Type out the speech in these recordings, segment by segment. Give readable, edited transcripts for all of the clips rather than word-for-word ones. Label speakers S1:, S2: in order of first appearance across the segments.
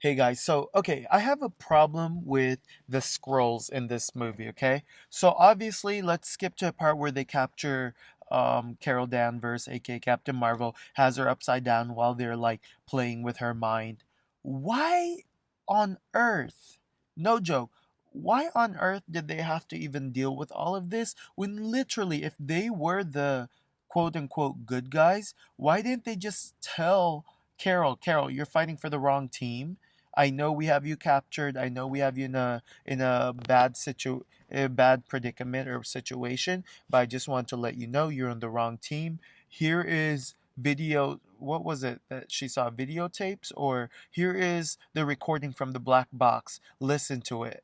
S1: Hey guys, so okay, I have a problem with the Skrulls in this movie, okay? So obviously, let's skip to a part where they capture Carol Danvers, aka Captain Marvel, has her upside down while they're like playing with her mind. Why on earth? No joke. Why on earth did they have to even deal with all of this when literally if they were the quote unquote good guys, why didn't they just tell Carol, you're fighting for the wrong team? I know we have you captured. I know we have you in a a bad predicament or situation, but I just want to let you know you're on the wrong team. Here is video. What was it that she saw? Videotapes, or here is the recording from the black box. Listen to it.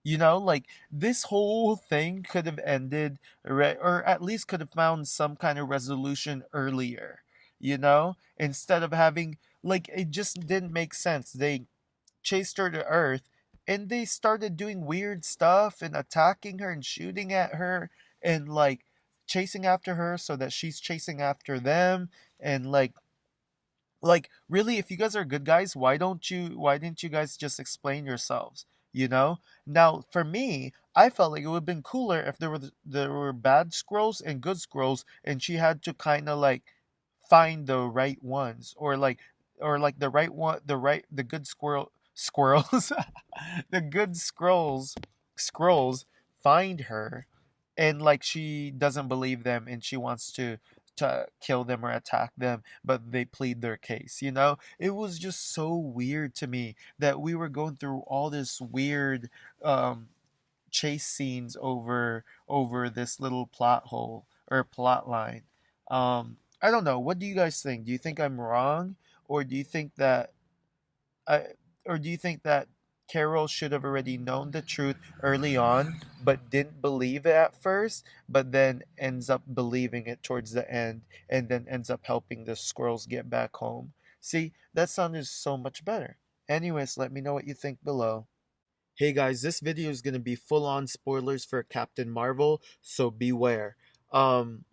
S1: Like this whole thing could have ended, or at least could have found some kind of resolution earlier. Instead of having like it just didn't make sense. They chased her to Earth, and they started doing weird stuff and attacking her and shooting at her and like chasing after her so that she's chasing after them and really, if you guys are good guys, why didn't you guys just explain yourselves? Now for me, I felt like it would have been cooler if there were bad scrolls and good scrolls, and she had to kind of like find the right ones, or like the right one, the good squirrels the good scrolls find her, and like she doesn't believe them and she wants to kill them or attack them, but they plead their case. It was just so weird to me that we were going through all this weird um chase scenes over this little plot hole or plot line. I don't know. What do you guys think? Do you think I'm wrong, or do you think that I, or do you think that Carol should have already known the truth early on, but didn't believe it at first, but then ends up believing it towards the end, and then ends up helping the squirrels get back home? See, that sounded so much better. Anyways, let me know what you think below. Hey guys, this video is going to be full on spoilers for Captain Marvel, so beware. Um,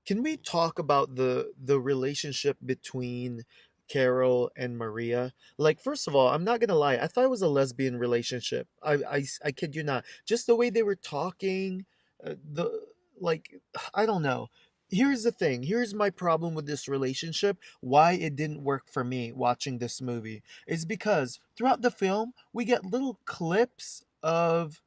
S1: can we talk about the relationship between Carol and Maria? Like, first of all, I'm not gonna lie, I thought it was a lesbian relationship. I kid you not. Just the way they were talking, the like, I don't know. Here's the thing. Here's my problem with this relationship. Why it didn't work for me watching this movie is because throughout the film we get little clips of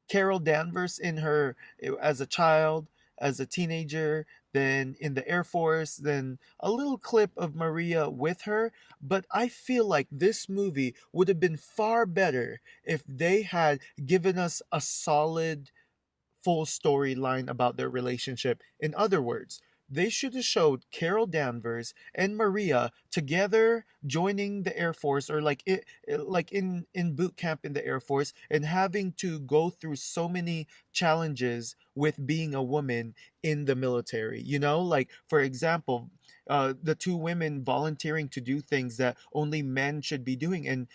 S1: Carol Danvers in her as a child, as a teenager, then in the Air Force, then a little clip of Maria with her. But I feel like this movie would have been far better if they had given us a solid full storyline about their relationship. In other words, they should have showed Carol Danvers and Maria together joining the Air Force, or like in boot camp in the Air Force, and having to go through so many challenges with being a woman in the military. Like for example, the two women volunteering to do things that only men should be doing, and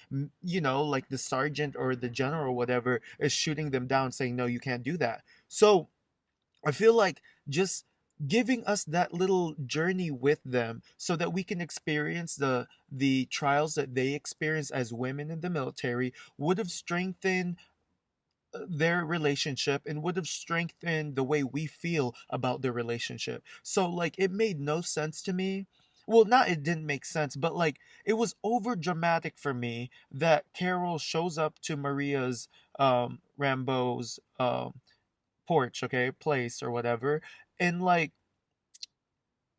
S1: like the sergeant or the general or whatever is shooting them down, saying no, you can't do that. So I feel like just giving us that little journey with them so that we can experience the trials that they experience as women in the military would have strengthened their relationship and would have strengthened the way we feel about their relationship. So like it made no sense to me. Well, not it didn't make sense, but like it was over dramatic for me that Carol shows up to Maria's Rambo's porch, okay, place or whatever. And like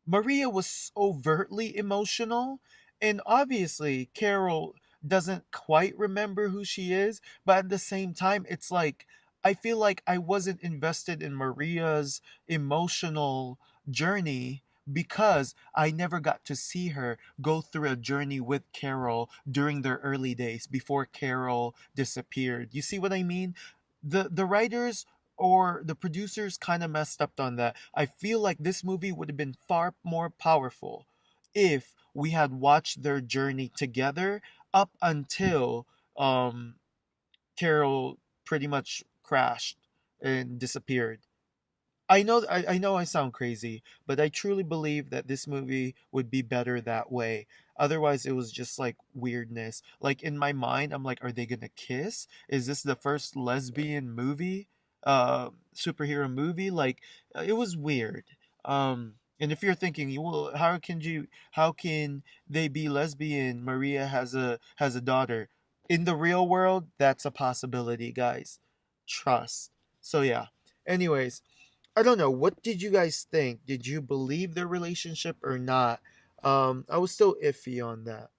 S1: Maria was overtly emotional, and obviously Carol doesn't quite remember who she is, but at the same time, it's like I feel like I wasn't invested in Maria's emotional journey because I never got to see her go through a journey with Carol during their early days before Carol disappeared. You see what I mean? The writers or the producers kind of messed up on that. I feel like this movie would have been far more powerful if we had watched their journey together up until um Carol pretty much crashed and disappeared. I know I sound crazy, but I truly believe that this movie would be better that way. Otherwise, it was just like weirdness. Like in my mind, I'm like, are they gonna kiss? Is this the first lesbian movie, superhero movie? Like, it was weird. And if you're thinking, well, how can they be lesbian? Maria has a daughter. In the real world, that's a possibility, guys. Trust. So yeah. Anyways, I don't know. What did you guys think? Did you believe their relationship or not? I was still iffy on that.